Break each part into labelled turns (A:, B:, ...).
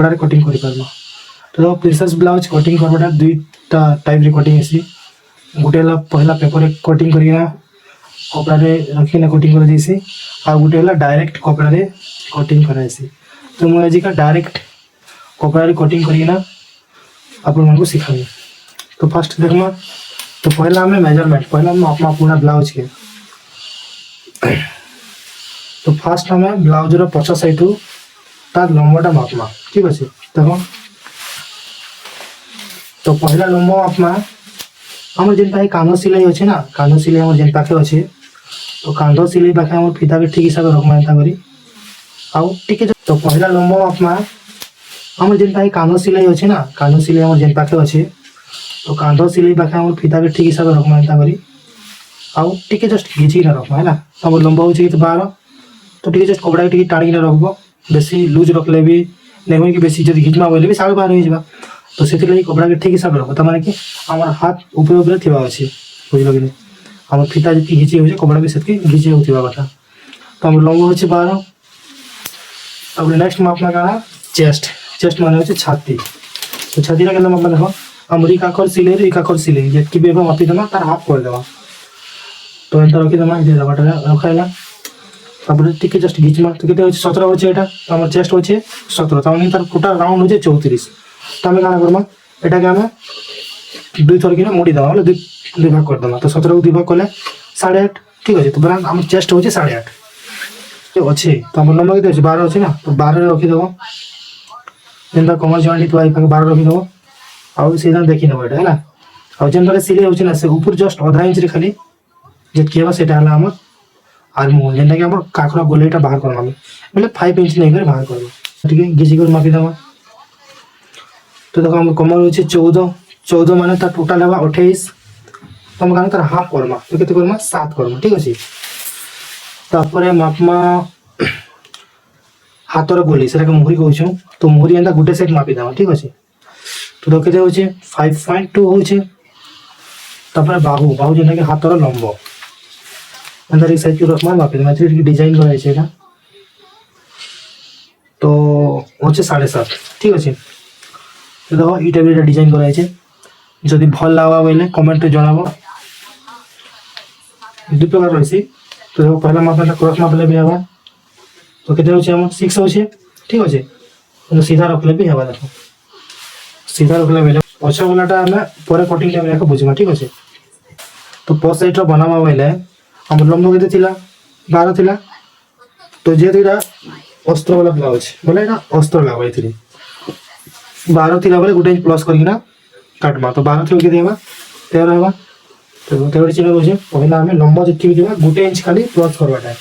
A: कपड़ा कटिंग कर पारमा। तो प्रिंसेस ब्लाउज कटिंग करवाटा दुईटा टाइप रे कटिंग हेसी। गोटे पहला पेपर कटिंग करना कपड़ा रे रखिना कटिंग कर देसी आ गोटे डायरेक्ट कपड़ा रे कटिंग कराइसी। तो मुझे आज का डायरेक्ट कपड़ा रे कटिंग करना आपण मन को सिखाई। तो फर्स्ट देखमा तो पहला हमें मेजरमेंट पहला हम अपना पूरा ब्लाउज के तो फर्स्ट हमें ब्लाउज रो पछ साइड रू तार लंबाटा मापमा। ठीक अच्छे देखो तो पहला लंबा मापमा आम जेनटा कांध सिलाई अच्छे ना कांध सिलाई आम जेन पाखे अच्छे तो कांध सिलाई पाखे आम फिता के ठीक हिसाब से रखमा एंता करी आउ टिके तो पहला लंबा मापमा आम जेनटा कांध सिलाई अच्छे ना कांध सिलाई आम जेन पाखे अच्छे तो कांध सिलाई पाखे आम फिता के ठीक हिसाब से रखमा एंता करी आउ टिके जस्ट घिची ना रखमा है ना। आम लंबा हो 12 तो टिके जस्ट कपड़ा टिके टाणी ना रखबो बेसी लूज रखले भी नहीं हो कि बेसी जब घिचमा बोले भी 12.5 हो जाबा। तो से कपड़ा के ठीक हिसाब से रखो तमाने कि आम हाथ ऊपर ऊपर थिबा अच्छे बुझल कि आम फिता जी घिची हो कपड़ा भी से घिची होगा कथा। तो आम लंबा हो 12। अब नेक्स्ट मापना क्या चेस्ट चेस्ट मान हो छाती। तो छाती का मापना देखो आम काखर सिले काखर सिले जी भी मापिदेमा तार हाफ करदेमा। तो एंता रखीदेमा रखाला तापर टिके जस्ट घिचमा तो केते 17 होचे एटा तो हमर चेस्ट होचे 17 तार तार टोटल राउंड होचे 34। तो आम क्या करमा एटा के आम दुई थर कि मोड़ी देवा दुई भाग करदेमा। तो 17 को 2 भाग कले 8.5। ठीक अच्छे तो बराबर आम चेस्ट होचे 8.5 अच्छे। तो आम लंबा के 12 अच्छे ना तो 12 रखीदेव जेनता कमर जॉइंट तो 12 रखीदेव आउ सीधा देखीदेव एटा है ना। आउ जेनता सिलाई होचे ना से ऊपर जस्ट आधा इंच रे खाली जेतकी हेबा सेटा हला हमर आर्महोल जेनता कि हमर काखरा गोलेटा बाहर करबा मतलब 5 इंच नहीं कर बाहर करबा। ठीक है घिची कर मापी देवा। तो देखो हम कमर होचे 14 माने ता टोटल हेबा 28। तो हम तार हाफ करमा तो केते करमा 7 करमा। ठीक अछि तापर मापमा हाथर गोली सेटा के मुहरी कहउछु तो मुहरी एंता गुटे साइड मापी देवा। ठीक अछि तो देखते होचे 5.2 होचे। तापर बाहु बाहु जेना कि हाथर लंबो अंदर एक साइड के रखमा मापी देवा। थ्री डिजाइन कराइ छै एटा तो होचे 7.5। ठीक अछि तो देखो ई टाइप रे डिजाइन कराइ छै जदि भल लागबा बोले कमेंट रे जणाबो। दु प्रकार रहसी तो देखो पहला मापना क्रॉस मापले भी हवा तो केते होचे हम 6 होचे। ठीक अछि तो सीधा रखले भी हवा देखो सीधा रखले बेले पछा वालाटा हमें पूरा कटिंग टाइम रे बुझमा। ठीक अछि तो पोस्ट साइड रो बनावा बोले हम लंबा केते थिला 12 थिला तो जे दिरा अस्त्र वाला ब्लाउज बोले ना अस्त्र लगाइ थिली 12 थिला बोले गुटे इंच प्लस करकिना काटमा। तो 12 थिला के देबा 13 हेबा तो 13 चिन्ह होचे पहला हमें लंबा जेति भी देबा गुटे इंच खाली प्लस करवाटा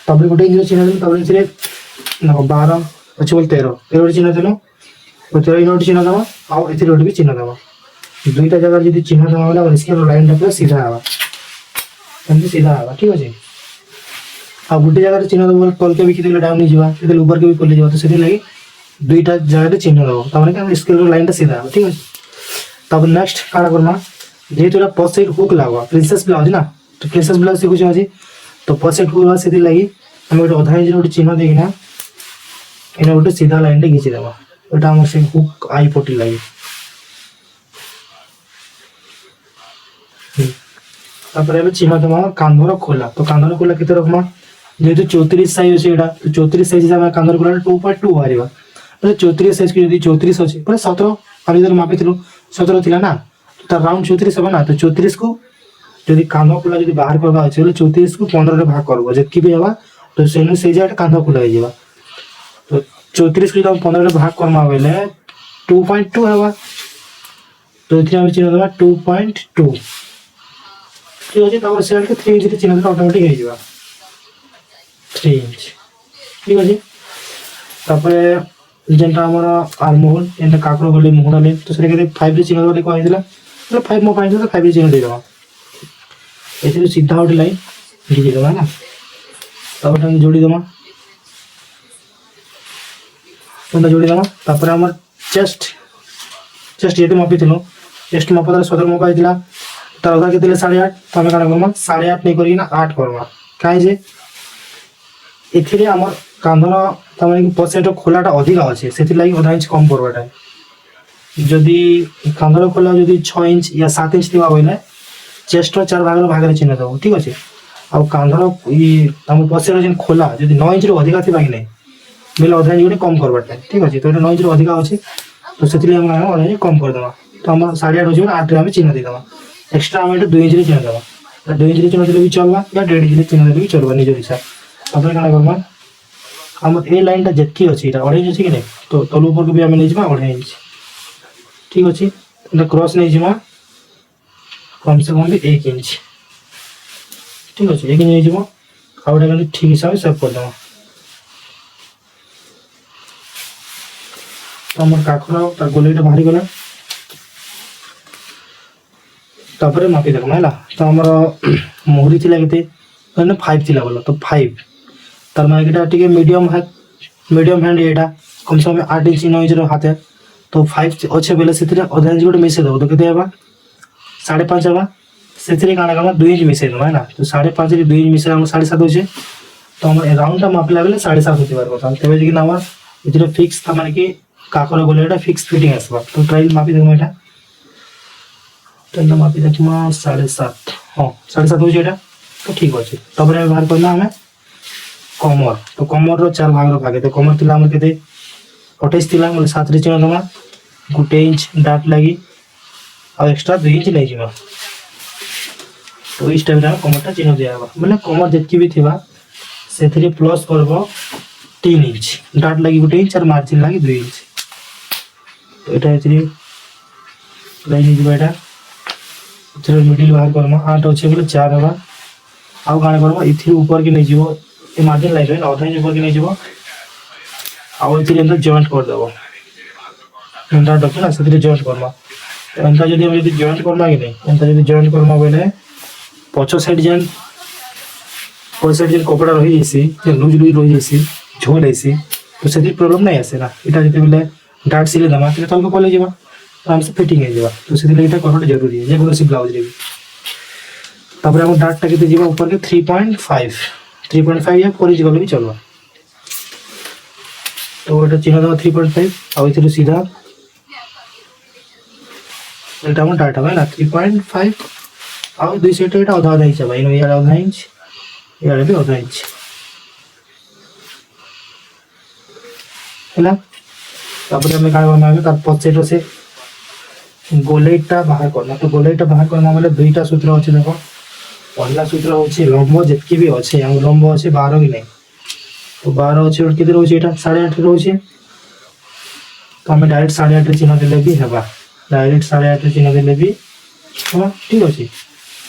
A: तब गुटे इंच चिन्ह देबा तब इथिरे ना 12 अछि बोल 13 चिन्ह देलो तो 13 नोट चिन्ह देबा आ इथिरे भी चिन्ह देबा। दुईटा जगह यदि चिन्ह देबा वाला इसके लाइन टा सीधा आवा एमती सीधा आवा। ठीक अछि आ गुटे जगह चिन्ह देबा कल के भी किते डाउन नहीं जीवा किते ऊपर के भी कल जीवा तो सेति लागि दुईटा जगह चिन्ह देबा तमाने कि स्केल लाइन टा सीधा आवा। ठीक अछि तब नेक्स्ट काना करना जेहेतु पोस्ट साइड हुक लागवा प्रिंसेस ब्लाउज ना तो प्रिंसेस ब्लाउज सिखुछ आज तो पोस्ट साइड हुक से लगी हम गोटे अधा इंच गोटे चिन्ह देखना एना गोटे सीधा लाइन टे घिची देबा एटा हमर से हुक आई पटी लगी। तापर हम चिन्ह देबा कांधर खोला तो कांधर खोला केते रखमा जेहेतु 34 साइज अछि एटा तो 34 साइज हम कांधर खोला 2.2 बारिबा मतलब 34 साइज के यदि 34 अछि पर 17 हम इधर मापिथिलु 17 थिला ना तो राउंड 34 हेबा ना तो 34 को यदि कांध खोला यदि बाहर करबा अछि बोले 34 को 15 रे भाग करबो जेतकी भी हेबा तो सेनु से जाट कांध खोला हो जेबा। तो 34 को हम 15 रे भाग करमा बेले 2.2 हेबा तो इथि हम चिन्ह देबा 2.2। ठीक अछि तब सेल के 3 इंच चिन्ह देबा ऑटोमेटिक हो जेबा 3 इंच। ठीक अछि तापर जेनटा हमरा आर्महोल एंटा काकरो गोली मुहडाले तो सेरे के 5 रे चिन्ह देबा कहै दिला तो 5 मो पाइन तो 5 रे चिन्ह दे देबा एथे सीधा उठ लाइन घिची देबा ना तब हम जोड़ी देबा एंटा जोड़ी देबा। तापर हमर चेस्ट ये मापिथिलो चेस्ट मापदा 17 मो पाइ दिला तार आधा के दिले 8.5 तमे काना करबा 8.5 नहीं करी ना 8 करबा काहे जे एथिरे हमर କାନ୍ଧର ତାମାନେ କି ପଛ ସାଇଡ୍ର ଖୋଲାଟା ଅଧିକା ଅଛି, ସେଥିଲାଗି ଅଧା ଇଞ୍ଚ କମ୍ ପଡ଼ବାଟା। ଯଦି କାନ୍ଧର ଖୋଲା ଯଦି 6 ଇଞ୍ଚ ୟା 7 ଇଞ୍ଚ ଥିବା ବୋଇଲେ ଚେଷ୍ଟର 4 ଭାଗର ଭାଗରେ ଚିହ୍ନ ଦେବ, ଠିକ୍ ଅଛି। ଆଉ କାନ୍ଧର ଆମ ପଛର ଯେନ୍ ଖୋଲା ଯଦି 9 ଇଞ୍ଚରୁ ଅଧିକା ଥିବା କି ନାହିଁ ବୋଇଲେ ଅଧା ଇଞ୍ଚ ଗୋଟେ କମ୍ କରବାଟା, ଠିକ୍ ଅଛି। ତ ଏଇଟା 9 ଇଞ୍ଚରୁ ଅଧିକା ଅଛି, ତ ସେଥିଲାଗି ଆମେ ଅଧା ଇଞ୍ଚ କମ୍ କରିଦେବା। ତ ଆମର 8.5 ଅଛି ବୋଲେ 8ରେ ଆମେ ଚିହ୍ନ ଦେଇଦେବା। ଏକ୍ସଟ୍ରା ଆମେ ଏଠି 2 ଇଞ୍ଚରେ ଚିହ୍ନ ଦେବା। 2 ଇଞ୍ଚରେ ଚିହ୍ନ ଦେଲେ ବି ଚଲବା ୟା 1.5 ଇଞ୍ଚରେ ଚିହ୍ନ ଦେଲେ ବି ଚଲବା ନିଜ ହିସାବ। ତାପରେ କାଣା କରବା, ଆମର ଏ ଲାଇନଟା ଯେତିକି ଅଛି ଏଇଟା 2.5 ଅଛି କି ନାହିଁ, ତ ତଳୁ ଉପରକୁ ବି ଆମେ ନେଇଯିବା 2.5 ଇଞ୍ଚ, ଠିକ୍ ଅଛି। ଏଇଟା କ୍ରସ୍ ନେଇଯିବା କମ୍ ସେ କମ୍ ବି 1 ଇଞ୍ଚ, ଠିକ୍ ଅଛି। 1 ଇଞ୍ଚ ନେଇଯିବ, ଆଉ ଏଇଟା କିନ୍ତୁ ଠିକ୍ ହିସାବରେ ସେଭ୍ କରିଦେବା। ତ ଆମର କାଖର ତାର ଗୋଲେଇଟା ବାହାରିଗଲା। ତାପରେ ମାପି ଦେଖମା ହେଲା। ତ ଆମର ମୁହୁରି ଥିଲା କେତେ, 5 ଥିଲା ବୋଲ, ତ 5 ତାର ମାନେ ଏଇଟା ଟିକେ ମିଡ଼ିୟମ୍ ହ୍ୟାଣ୍ଡ, ଏଇଟା କମ୍ ସେ କମ୍ 8 ଇଞ୍ଚ 9 ଇଞ୍ଚର ହାତେ, ତ 5 ଅଛେ ବୋଲେ ସେଥିରେ ଅଧା ଇଞ୍ଚ ଗୋଟେ ମିଶେଇ ଦେବ। ତ କେତେ ହେବା, 5.5 ହେବା। ସେଥିରେ କାଣା କର୍ମା 2 ଇଞ୍ଚ ମିଶେଇ ଦେବା ହେଲା। ତ 5.5ରେ 2 ଇଞ୍ଚ ମିଶେଇ ଆମର 7.5 ଅଛେ, ତ ଆମର ଏ ରାଉଣ୍ଡଟା ମାପିଲା ବେଲେ 7.5 ହୋଇଥିବାର କଥା। ତେବେ ଯାଇକିନା ଆମର ଏଥିରେ ଫିକ୍ସ ତା ମାନେ କି କାଖର ଗୋଲେଇଟା ଫିକ୍ସ ଫିଟିଂ ଆସିବା। ତ ଟ୍ରାଏଲ୍ ମାପି ଦେମା ଏଇଟା, ଟ୍ରାଏଲ୍ଟା ମାପି ଦେଖିମା 7.5, ହଁ 7.5 ହେଉଛି ଏଇଟା, ତ ଠିକ୍ ଅଛି। ତାପରେ ବାହାର କରିବା ଆମେ କମର। ତ କମରର 4 ଭାଗର ଭାଗେ, ତ କମର ଥିଲା ଆମର କେତେ 28 ଥିଲା, ବୋଲେ 7ରେ ଚିହ୍ନ ଦେମା। 1 ଇଞ୍ଚ ଡାଟ୍ ଲାଗି ଆଉ ଏକ୍ସଟ୍ରା 2 ଇଞ୍ଚ ନେଇଯିବା। ତ ଏଇ ଟାଇପ୍ରେ ଆମେ କମରଟା ଚିହ୍ନ ଦିଆହେବା। ବୋଲେ କମର ଯେତିକି ବି ଥିବା ସେଥିରେ ପ୍ଲସ୍ କରବ 3 ଇଞ୍ଚ, ଡାଟ୍ ଲାଗି 1 ଇଞ୍ଚ, আর ମାର୍ଜିନ୍ ଲାଗି 2 ଇଞ୍ଚ। ତ ଏଇଟା ଏଥିରେ ଲାଇନ୍ ହେଇଯିବ। ଏଇଟା ଏଥିରେ ମିଡ଼ିଲ୍ ବାହାର କର୍ମା, 8 ଅଛେ ବୋଲେ 4 ହେବା। ଆଉ କାଣା କର୍ମା, ଏଥିରେ ଉପରକେ ନେଇଯିବ, ଏ ମାର୍ଜିନ୍ ଲାଇନ୍ ହେଲା ଅଧା ଇଞ୍ଚ ଉପରକେ ନେଇଯିବ, ଆଉ ଏଥିରେ ଏନ୍ତା ଜଏଣ୍ଟ କରିଦେବ। ଏନ୍ତା ଅଛି ନା, ସେଥିରେ ଜଏଣ୍ଟ କର୍ମା। ଏନ୍ତା ଯଦି ଆମେ ଜଏଣ୍ଟ କର୍ମା କି ନାହିଁ, ଏନ୍ତା ଯଦି ଜଏଣ୍ଟ କର୍ମା ବୋଇଲେ ପଛ ସାଇଡ୍ ଯେନ୍ କପଡ଼ା ରହିଯାଇସି, ଯେ ଲୁଜ୍ ରହିଯାଇସି, ଝୋଲ୍ ହେଇସି, ତ ସେଥିରେ ପ୍ରୋବ୍ଲେମ୍ ନାଇଁ ଆସେ ନା। ଏଇଟା ଯେତେବେଲେ ଡାଟ୍ ସିଲେଇ ଦେମା ସେଟା ତଳକୁ ପଲେଇଯିବା, ଆରାମସେ ଫିଟିଂ ହେଇଯିବା। ତ ସେଥିଲାଗି ଏଇଟା କରବାଟା ଜରୁରୀ ଯେ କୌଣସି ବ୍ଲାଉଜ୍ରେ ବି। ତାପରେ ଆମ ଡାଟ୍ଟା କେତେ ଯିବା ଉପରକେ 3.5 या କରିଛି ଗଲେ ବି ଚଲବା। ତ ଏଇଟା ଚିହ୍ନ ଦେବା 3.5, ଆଉ ଏଥିରୁ ସିଧା ଏଇଟା ଆମ ଡାଟ୍ ହେଲା 3.5, ଆଉ 2 ସାଇଡ୍ ଏଇଟା ଅଧା ଅଧା ଇଞ୍ଚ ହେବା। ଇଆଡ଼େ ଅଧା ଇଞ୍ଚ, ଇଆଡ଼େ ବି ଅଧା ଇଞ୍ଚ ହେଲା। ତାପରେ ଆମେ କାଣା କର୍ମା, ଆମେ ତାର ପଛ ସାଇଡ୍ର ସେ ଗୋଲେଇଟା ବାହାର କର୍ମା। ତ ଗୋଲେଇଟା ବାହାର କର୍ମା ବେଲେ 2ଟା ସୂତ୍ର ଅଛି ଦେଖ। ପହିଲା ସୂତ୍ର ହେଉଛି ଲମ୍ବ ଯେତିକି ବି ଅଛି, ଆମ ଲମ୍ବ ଅଛି 12 କି ନାହିଁ, ତ 12 ଅଛି, କେତେ ରହୁଛି ଏଇଟା 8.5 ରହୁଛି। ତ ଆମେ ଡାଇରେକ୍ଟ 8.5ରେ ଚିହ୍ନ ଦେଲେ ବି ହେବା, ଡାଇରେକ୍ଟ 8.5ରେ ଚିହ୍ନ ଦେଲେ ବି ହେବା, ଠିକ୍ ଅଛି।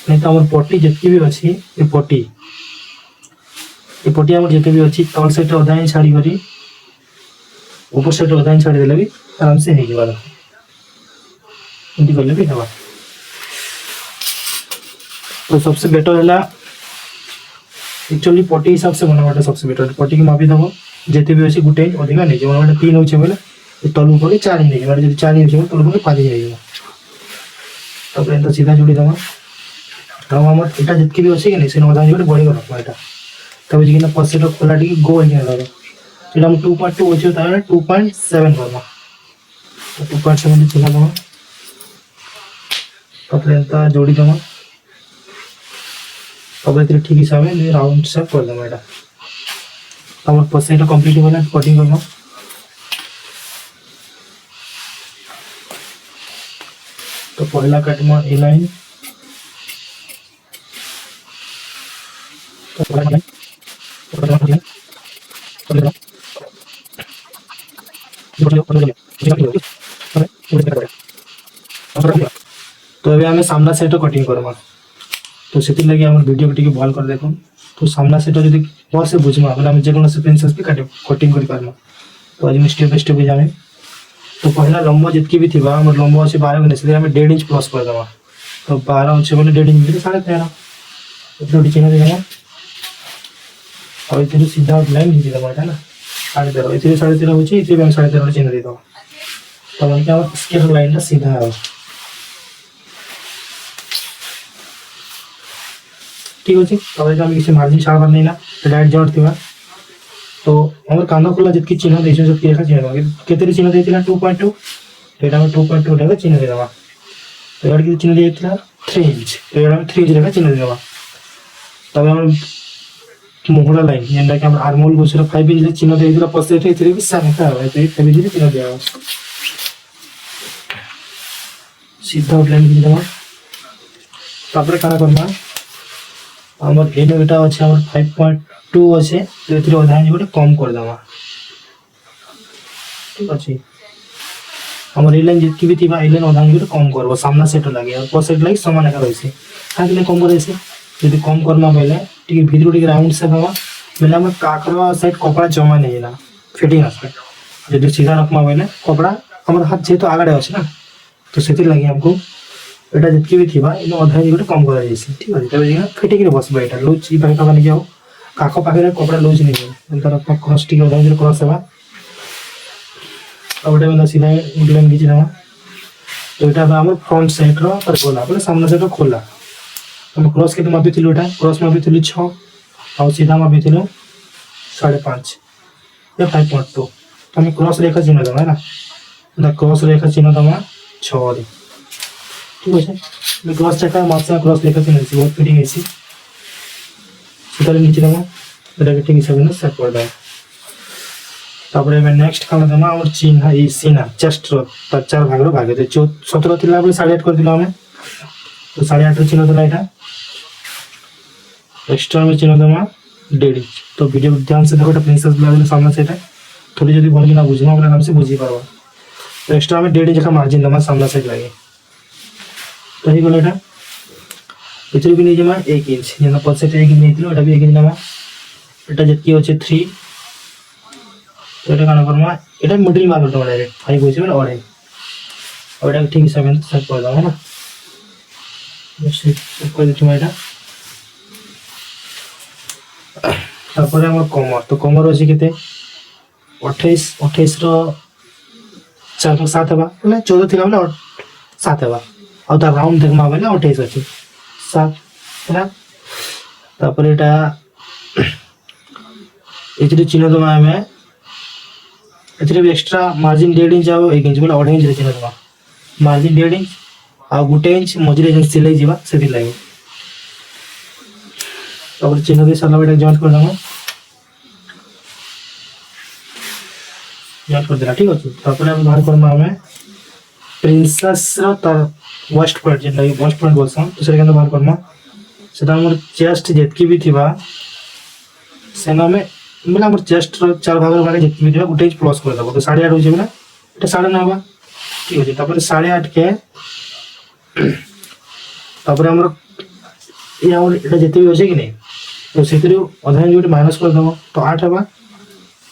A: ନାଇଁ ତ ଆମର ପଟି ଯେତିକି ବି ଅଛି, ଏ ପଟି ଆମର ଯେତେ ବି ଅଛି, ତଳ ସାଇଡ୍ରେ ଅଧା ଇଞ୍ଚ ଛାଡ଼ି କରି ଉପର ସାଇଡ୍ରେ ଅଧା ଇଞ୍ଚ ଛାଡ଼ି ଦେଲେ ବି ଆରାମସେ ହେଇଯିବ। ଏମିତି କଲେ ବି ହେବା। तो सबसे बेटर है एक्चुअली पटी हिसाब से बनावाटा सबसे बेटर। पटी की मापी देव जिते भी अच्छे गोटे अधिका नहीं जाए, 3 हो तलू पड़े 4 नहीं जाए, जब 4 इंच तलू पड़े 5 जाइए। तापर एंता सीधा जोड़ी देवा। आम यहाँ जितकी भी अच्छे कि नहीं से अधा इंच बढ़ी रखा यहाँ, तब जी पसेट खोला टी गोल रहा। 2.2 अच्छे 2.7 करवा, 2.7 चिन्ह देवा। तापर एंता जोड़ी देवा। अब ये ठीक हिसाब से राउंड सेप कर देमा। एटा हमर पसेट कंप्लीट हो गला, कटिंग करबा। तो पहला कटमा ए लाइन, तो अभी हमें सामना सेट कटिंग करबा। तो से लगे आम वीडियो टी भल कर देख। तो सामना सेट जब भल से बुझमा बोले आम जेकोसी प्रिंसेस भी कटिंग कर पार्मा। तो आज स्टेप बाय स्टेप जाने। तो पहला लंब जितकी भी थी आम लंब अच्छे 12 के 1.5 इंच प्लस करदे। तो 12 अच्छे बोले 1.5 इंच 13.5 चिन्ह देगा। और ये सीधा लाइन खींची देवा है ना 13.5, ये 13.5 हो 13.5 चिन्ह देदेव। तो क्या स्केल लाइन सीधा है, ठीक अच्छे। तो किसी मार्जिन छाड़बार नहीं ना, डायरेक्ट जॉइंट थी। तो तो हमर कांध खोला जितकी चिन्ह देइछो जतकी रेखा चिन्ह देबा केते चिन्ह देइतिला 2.2 एटा में 2.2 रेखा चिन्ह देबा तो एड के चिन्ह देइतिला 3 इंच तो एटा में 3 इंच रेखा चिन्ह देबा तब हम मोहरा लाइन जेंटा कि हम आर्मोल गोसरा 5 इंच चिन्ह देइतिला पसे एठे इतरे भी सामका है तो 5 इंच चिन्ह देबा सीधा आउटलाइन की देबा तापर काना करना हमर एनो एटा अछि हमर 5.2 अछि तो एथि अधा इंच गोटे कम कर देबा ठीक अछि हमर ए लाइन जितकी भी थिबा ए लाइन अधा इंच गोटे कम करबो सामना सेट लागे और पर सेट लागे समान एका रहिसे हां कम करे से यदि कम करना बेले टिके भितरो टिके राउंड से बाबा बेले हम काकरो साइड कपड़ा जमा नहीं ना फिटिंग आसे यदि सीधा रखमा बेले कपड़ा हमर हाथ जे तो आगडे अछि ना तो सेति लागे हमको एटा जितकी भी थिबा इन अधा इंच गोटे कम कर जाइसे ठीक अछि तबे जे फिटिंग रे बसबा एटा लूज ई पाखा बनि जाओ काको पाखे कपड़ा लूज नहीं अंतर क्रॉस टिके अधा इंच क्रॉस हेबा अब एटा सीधा लाइन खींच देबा तो एटा हमर फ्रंट साइड रो पर खोला बोले सामने साइड रो खोला हम क्रॉस के मापी थिलु एटा क्रॉस मापी थिलु 6 और सीधा मापी थिलु 5.5 या 5.2 तो हम क्रॉस रेखा चिन्ह देबा ना द क्रॉस रेखा चिन्ह देबा 6 रे ठीक है मैं क्रॉस चेका मापसा क्रॉस रेखा चिन्ह से बहुत फिटिंग ऐसी सीधा नीचे देबा एटा के ठीक हिसाब से सेट कर देबा तापर मैं नेक्स्ट काम देबा और चिन्ह ई सीना चेस्ट रो चार भाग रो भागे 17 थिला बोले 8.5 कर दिला हमें तो 8.5 चिन्ह देला एटा एक्स्ट्रा में चिन्ह देबा 1.5 तो वीडियो ध्यान से देखो प्रिंसेस लेवल सामने से थोड़ी जल्दी बोल के ना बुझना वाला नाम से बुझी पारबा तो एक्स्ट्रा में 1.5 जका मार्जिन देबा सामने से लागे तो ही बोलेटा इतरे भी नहीं जमा 1 इंच जेना पर से 1 इंच नहीं एटा भी 1 इंच देबा एटा जतकी होचे 3 तो एटा काना करमा एटा मिडिल मार्क तो डायरेक्ट 5 होचे बोले और एटा ठीक हिसाब से सेट कर देबा ना सेट कर देबा एटा तापर हमर कमर तो कमर अछि केते 28 रो 4.7 हेबा बोले 14 थिला बोले 7 हेबा और ता राउंड देखमा बोले 28 अछि 7 हेला तापर एटा एथि चिन्ह दमा हमें एथि भी एक्स्ट्रा मार्जिन 1.5 इंच आव 1 इंच बोले 2.5 इंच चिन्ह दमा मार्जिन 1.5 इंच आ 1 इंच मजरे जे सिलाई जीवा सेति लागि और चिन्ह दे साला बेटा जॉइन कर दमा जॉइन कर देला ठीक अछि तापर हम बाहर करमा हमें प्रिंसेस रो तर वेस्ट पॉइंट जे लागि वेस्ट पॉइंट बोलसन तो सेरे के बाहर करमा सेटा हमर चेस्ट जेतकी भी थिबा सेना में मतलब हमर चेस्ट रो चार भाग रो भागे जेतकी भी थिबा 1 इंच प्लस कर देबो तो 8.5 हो जेबा एटा 9.5 हेबा ठीक अछि तापर 8.5 के तापर हमर ये और एटा जेते भी होसे कि नहीं तो सेतरे आधा इंच माइनस कर देबो तो 8 हेबा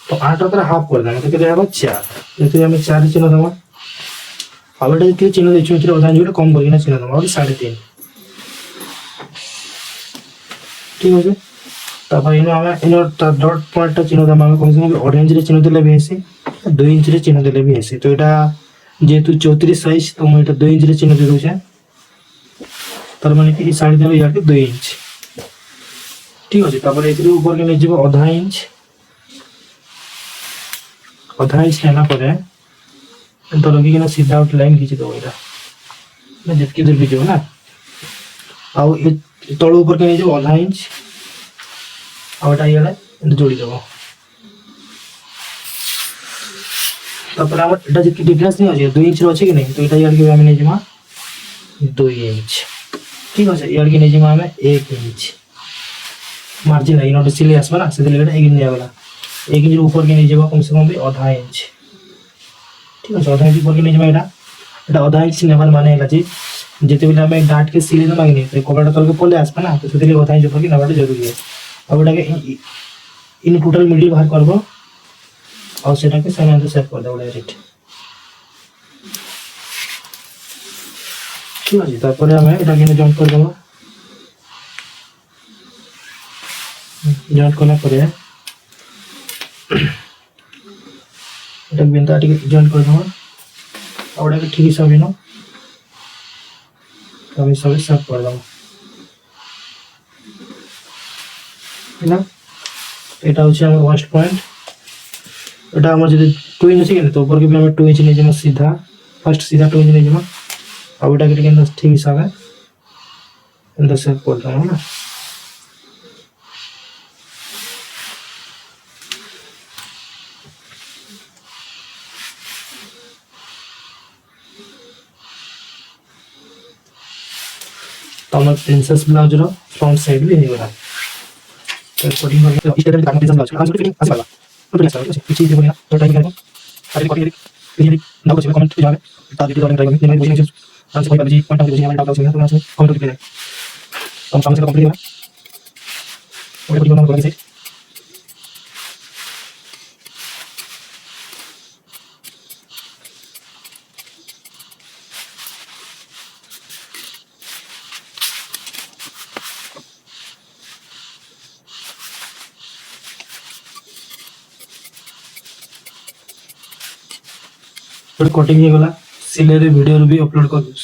A: तो 8 रो हाफ कर देबो तो केते हेबा 4 एते हम 4 चिन्ह देबो अब एटा जेते चिन्ह देछु एतरे आधा इंच कम करके चिन्ह देबो और 3.5 ठीक है तापर इनो हम इनो डॉट पॉइंट चिन्ह देबो हम कम से कम 2 इंच रे चिन्ह देले भी हेसी 2 इंच रे चिन्ह देले भी हेसी तो एटा जेतु 34 साइज तो मैं एटा 2 इंच रे चिन्ह दे दउ छे तर माने कि साइड देबो या 2 इंच ठीक अछि तापर एतरे ऊपर के ले जेबो आधा इंच लेना पड़े तो लगी कि ना सीधा आउट लाइन खींच दो एटा मैं जितकी दूर भी जो ना आउ ए तळ ऊपर के जो आधा इंच आउट आइले जोड़ी देबो तापर हम एटा जितकी डिफरेंस नहीं होजे 2 इंच रो अछि कि नहीं तो एटा यार के हम नै जमा 2 इंच ठीक अछि यार के नै जमा हम 1 इंच मार्जिन है नोट सिले आसबा ना से लेटा 1 इंच आवेला 1 इंच ऊपर के नहीं जेबा कम से कम भी आधा इंच ठीक है आधा इंच ऊपर के नहीं जेबा एटा आधा इंच नेबार माने है जी जेते बेला हमें डाट के सिले न मांगनी तो कपड़ा तल के पले आसबा ना तो से आधा इंच ऊपर के नेबार जरूरी है अब एटा के इन टोटल मिडिल बाहर करबो और सेटा के समान से सेट कर दो डायरेक्ट ठीक है तापर हमें एटा के जॉइन कर देबो जॉइन करना पड़े एटा बिंदा टिके जॉइन कर दो और एटा ठीक हिसाब नो हम सब सेट कर दो ना एटा होचे हमर वेस्ट पॉइंट এটা আমার যদি 2 इंच ଅଛି କିନ୍ତୁ तो ऊपर के भी हमें 2 इंच नहीं जमा सीधा फर्स्ट सीधा 2 इंच नहीं जमा अब এটা के अंदर ठीक हिसाब है अंदर से कर दूंगा ना तो हमारे प्रिंसेस ब्लाउज रो फ्रंट साइड भी है वाला तो कटिंग करके इस तरह का प्रिंसेस ब्लाउज आज फिटिंग आसे वाला तो प्रिंसेस ब्लाउज पीछे देखो ना तो टाइप करेंगे सारी कटिंग ये ना कुछ कमेंट जावे ताकि वीडियो ट्राई करेंगे मैं पूछने आंसर कोई बजी पॉइंट ऑफ व्यू हमारे डाउट है तो आंसर कमेंट करके तो हम सामने से कंप्लीट है और वीडियो बनाना होगा तो कटिंग हे गला सिले रे वीडियो भी अपलोड कर दूस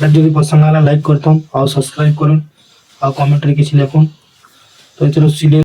A: जब पसंद आला लाइक करतम और सब्सक्राइब करूँ और कमेंट रे किसी लिखुन तो चलो सिले